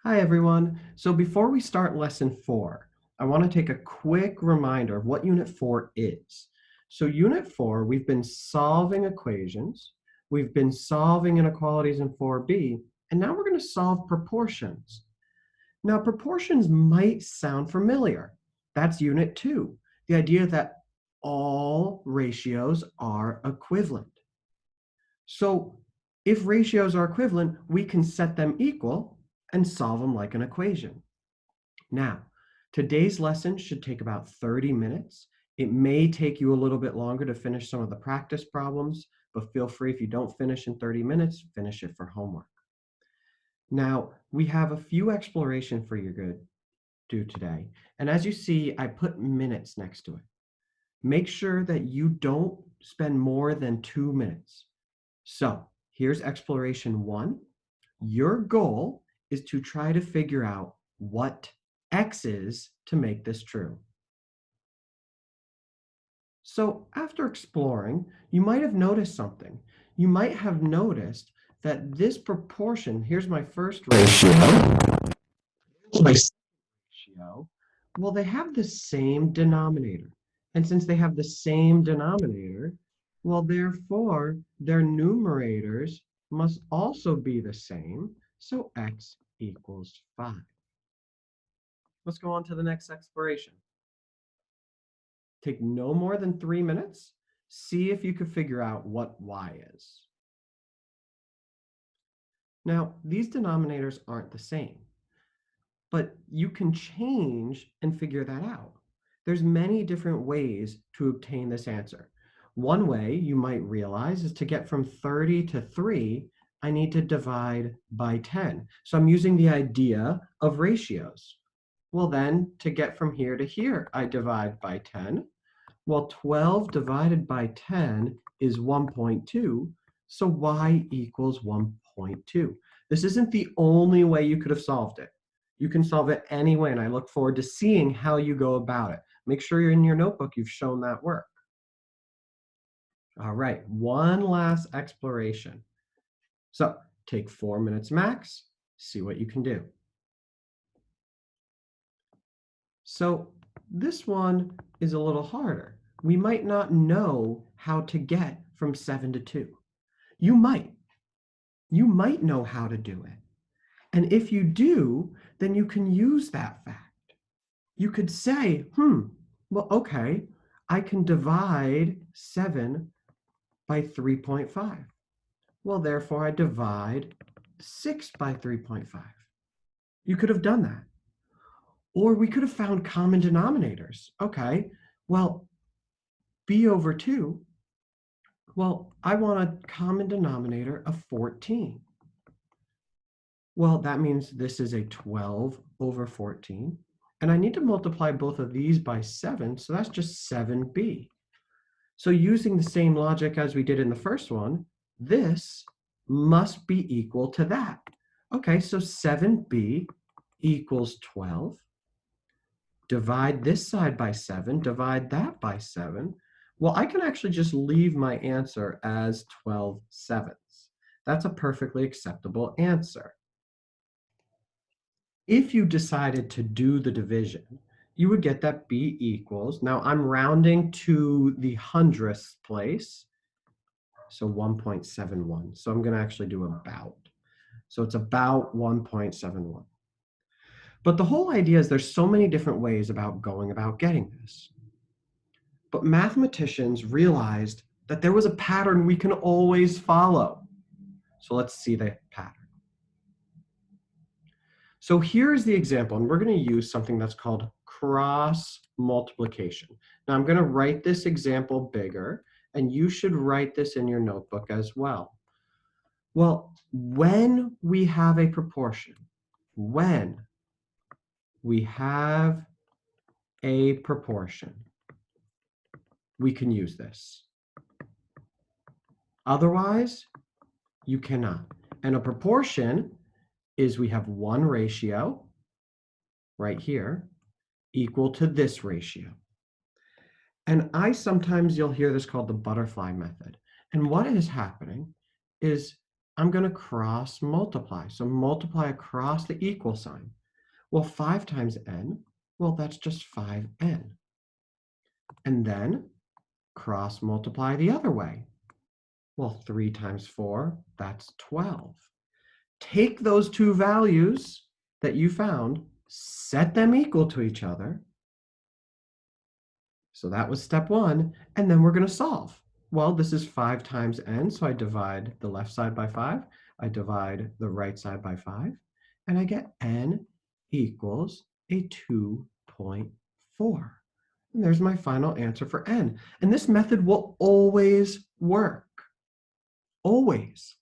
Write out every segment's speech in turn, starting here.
Hi, everyone. So before we start lesson 4, I want to take a quick reminder of what Unit 4 is. So Unit 4, we've been solving equations, we've been solving inequalities in 4b, and now we're going to solve proportions. Now, proportions might sound familiar. That's Unit 2, the idea that all ratios are equivalent. So if ratios are equivalent, we can set them equal and solve them like an equation. Now, today's lesson should take about 30 minutes. It may take you a little bit longer to finish some of the practice problems, but feel free, if you don't finish in 30 minutes, finish it for homework. Now, we have a few exploration for you to do today. And as you see, I put minutes next to it. Make sure that you don't spend more than 2 minutes. So here's exploration 1. Your goal is to try to figure out what x is to make this true. So after exploring, you might have noticed something. You might have noticed that this proportion, here's my first ratio, here's my second ratio, well, they have the same denominator. And since they have the same denominator, well, therefore, their numerators must also be the same. So x equals 5. Let's go on to the next exploration. Take no more than 3 minutes. See if you can figure out what y is. Now, these denominators aren't the same, but you can change and figure that out. There's many different ways to obtain this answer. One way you might realize is to get from 30 to 3, I need to divide by 10. So I'm using the idea of ratios. Well, then, to get from here to here, I divide by 10. Well, 12 divided by 10 is 1.2, so y equals 1.2. This isn't the only way you could have solved it. You can solve it any way, and I look forward to seeing how you go about it. Make sure you're in your notebook, you've shown that work. All right, one last exploration. So take 4 minutes max, see what you can do. So this one is a little harder. We might not know how to get from 7 to 2. You might. You might know how to do it. And if you do, then you can use that fact. You could say, well, okay, I can divide 7 by 3.5. Well, therefore, I divide 6 by 3.5. You could have done that. Or we could have found common denominators. Okay, well, b over 2, well, I want a common denominator of 14. Well, that means this is a 12 over 14. And I need to multiply both of these by 7, so that's just 7b. So using the same logic as we did in the first one, this must be equal to that. Okay, so 7b equals 12. Divide this side by 7, divide that by 7. Well, I can actually just leave my answer as 12/7. That's a perfectly acceptable answer. If you decided to do the division, you would get that b equals, now I'm rounding to the hundredths place, so 1.71. So I'm going to actually do about. So it's about 1.71. But the whole idea is there's so many different ways about going about getting this. But mathematicians realized that there was a pattern we can always follow. So let's see the pattern. So here's the example, and we're going to use something that's called cross multiplication. Now I'm going to write this example bigger, and you should write this in your notebook as well. Well, when we have a proportion, when we have a proportion, we can use this. Otherwise, you cannot. And a proportion is we have one ratio right here equal to this ratio. And sometimes you'll hear this called the butterfly method. And what is happening is I'm going to cross multiply. So multiply across the equal sign. Well, 5 times n, well, that's just 5n. And then cross multiply the other way. Well, 3 times 4, that's 12. Take those two values that you found, set them equal to each other. So that was step 1, and then we're going to solve. Well, this is 5 times n, so I divide the left side by 5. I divide the right side by 5, and I get n equals a 2.4. And there's my final answer for n. And this method will always work. Always.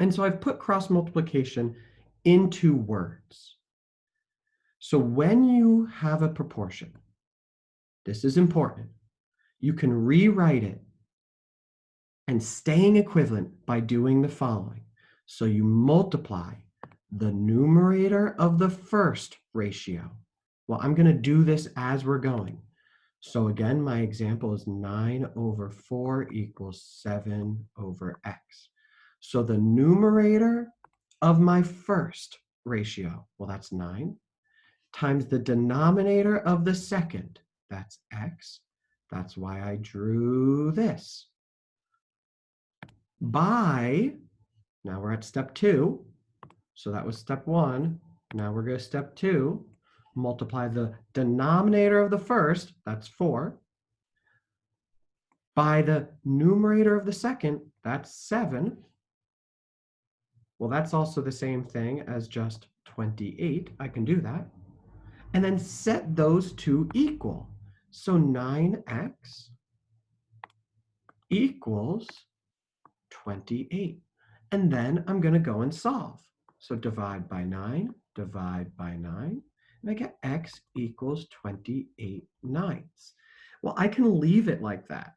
And so I've put cross multiplication into words. So when you have a proportion, this is important, you can rewrite it and staying equivalent by doing the following. So you multiply the numerator of the first ratio. Well, I'm going to do this as we're going. So again, my example is 9 over 4 equals 7 over x. So the numerator of my first ratio, well, that's 9, times the denominator of the second, that's x. That's why I drew this. By, now we're at step 2. So that was step 1. Now we're going to step 2. Multiply the denominator of the first, that's 4, by the numerator of the second, that's 7. Well, that's also the same thing as just 28. I can do that. And then set those two equal. So 9x equals 28. And then I'm going to go and solve. So divide by 9, divide by 9. And I get x equals 28 ninths. Well, I can leave it like that.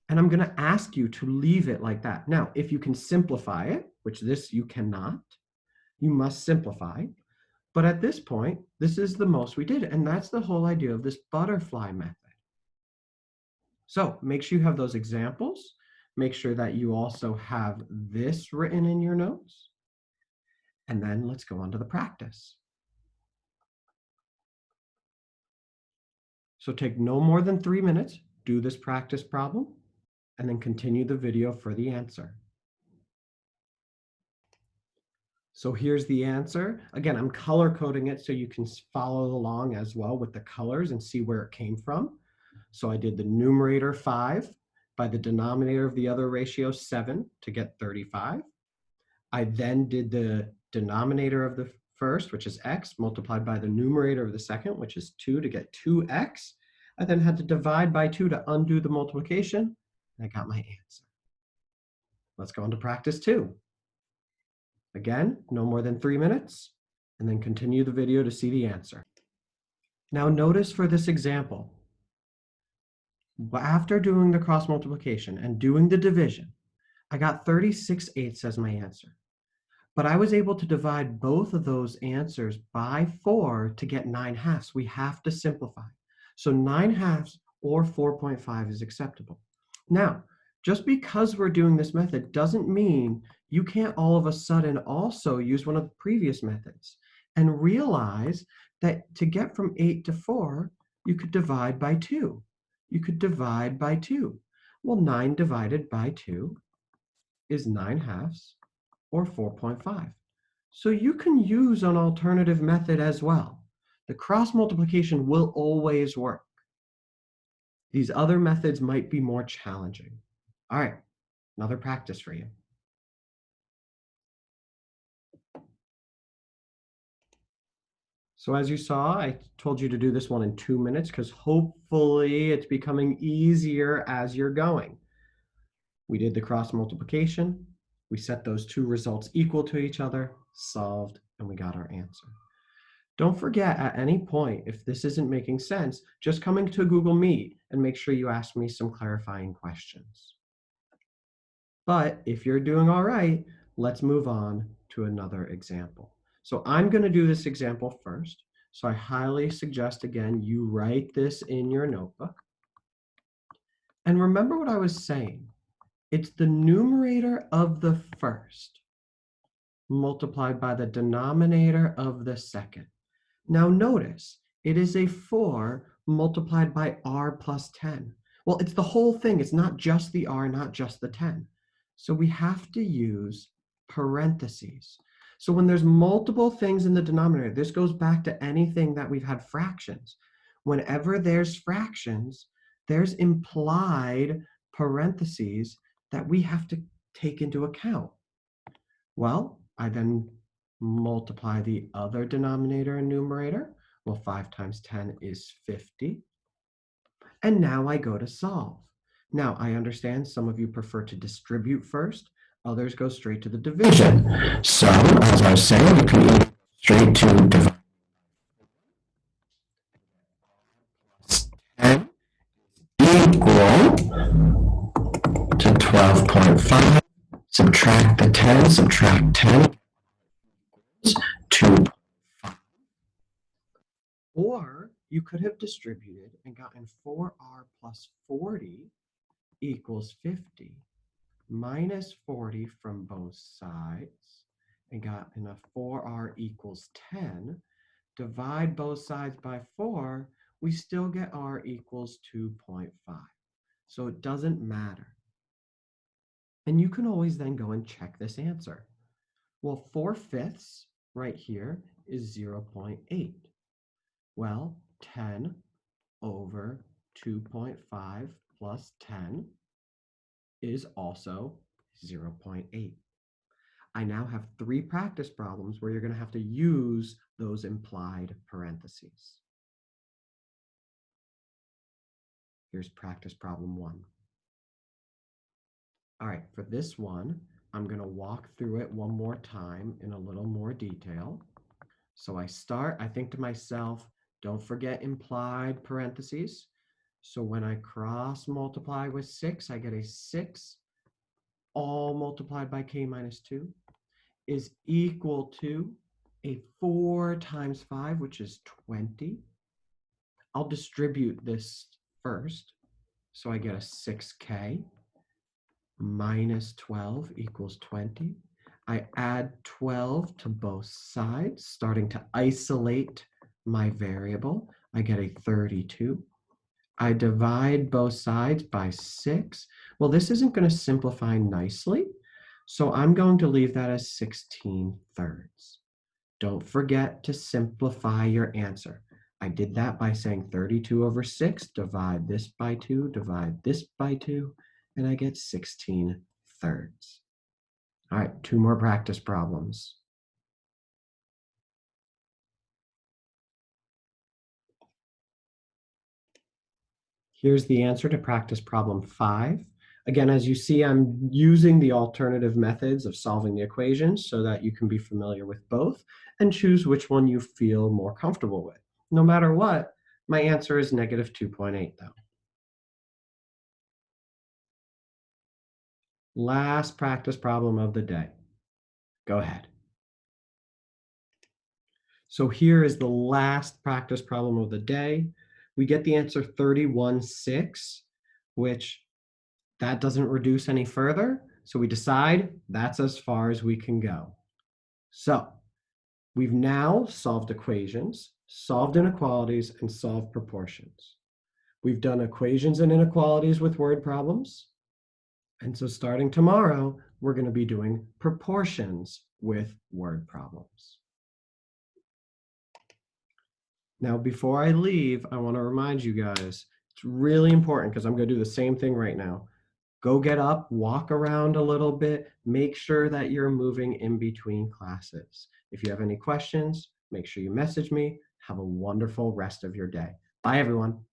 And I'm going to ask you to leave it like that. Now, if you can simplify it, which this you cannot, you must simplify. But at this point, this is the most we did. And that's the whole idea of this butterfly method. So make sure you have those examples. Make sure that you also have this written in your notes. And then let's go on to the practice. So take no more than 3 minutes, do this practice problem, and then continue the video for the answer. So here's the answer. Again, I'm color coding it so you can follow along as well with the colors and see where it came from. So I did the numerator 5 by the denominator of the other ratio 7 to get 35. I then did the denominator of the first, which is x, multiplied by the numerator of the second, which is 2 to get 2x. I then had to divide by 2 to undo the multiplication, and I got my answer. Let's go on to practice 2. Again, no more than 3 minutes, and then continue the video to see the answer. Now notice for this example, after doing the cross multiplication and doing the division, I got 36/8 as my answer. But I was able to divide both of those answers by 4 to get 9/2. We have to simplify. So 9/2 or 4.5 is acceptable. Now, just because we're doing this method doesn't mean you can't all of a sudden also use one of the previous methods and realize that to get from 8 to 4, you could divide by 2. You could divide by 2. Well, 9 divided by 2 is 9/2 or 4.5. So you can use an alternative method as well. The cross multiplication will always work. These other methods might be more challenging. All right, another practice for you. So as you saw, I told you to do this one in 2 minutes because hopefully it's becoming easier as you're going. We did the cross multiplication. We set those two results equal to each other, solved, and we got our answer. Don't forget at any point, if this isn't making sense, just come into Google Meet and make sure you ask me some clarifying questions. But if you're doing all right, let's move on to another example. So I'm going to do this example first. So I highly suggest, again, you write this in your notebook. And remember what I was saying. It's the numerator of the first. multiplied by the denominator of the second. Now notice, it is a 4 multiplied by r plus 10. Well, it's the whole thing. It's not just the r, not just the 10. So we have to use parentheses. So when there's multiple things in the denominator, this goes back to anything that we've had fractions. Whenever there's fractions, there's implied parentheses that we have to take into account. Well, I then multiply the other denominator and numerator. Well, 5 times 10 is 50. And now I go to solve. Now, I understand some of you prefer to distribute first. Others go straight to the division. So, as I was saying, we can go straight to divide. 10 equal to 12.5. Subtract the 10, subtract 10, 2. Or you could have distributed and gotten 4r plus 40 equals 50 minus 40 from both sides and gotten a 4r equals 10. Divide both sides by 4, we still get r equals 2.5. So it doesn't matter. And you can always then go and check this answer. Well, 4/5 right here is 0.8. Well, 10 over 2.5 plus 10 is also 0.8. I now have 3 practice problems where you're going to have to use those implied parentheses. Here's practice problem 1. All right, for this one, I'm going to walk through it one more time in a little more detail. So I think to myself, don't forget implied parentheses. So when I cross multiply with 6, I get a 6 all multiplied by k minus 2 is equal to a 4 times 5, which is 20. I'll distribute this first. So I get a 6k minus 12 equals 20. I add 12 to both sides, starting to isolate my variable. I get a 32. I divide both sides by 6. Well, this isn't going to simplify nicely, so I'm going to leave that as 16/3. Don't forget to simplify your answer. I did that by saying 32 over 6, divide this by 2, divide this by 2, and I get 16/3. All right, 2 more practice problems. Here's the answer to practice problem 5. Again, as you see, I'm using the alternative methods of solving the equations so that you can be familiar with both and choose which one you feel more comfortable with. No matter what, my answer is negative 2.8 though. Last practice problem of the day. Go ahead. So here is the last practice problem of the day. We get the answer 31/6, which that doesn't reduce any further. So we decide that's as far as we can go. So we've now solved equations, solved inequalities, and solved proportions. We've done equations and inequalities with word problems. And so starting tomorrow, we're going to be doing proportions with word problems. Now, before I leave, I want to remind you guys, it's really important because I'm going to do the same thing right now. Go get up, walk around a little bit, make sure that you're moving in between classes. If you have any questions, make sure you message me. Have a wonderful rest of your day. Bye, everyone.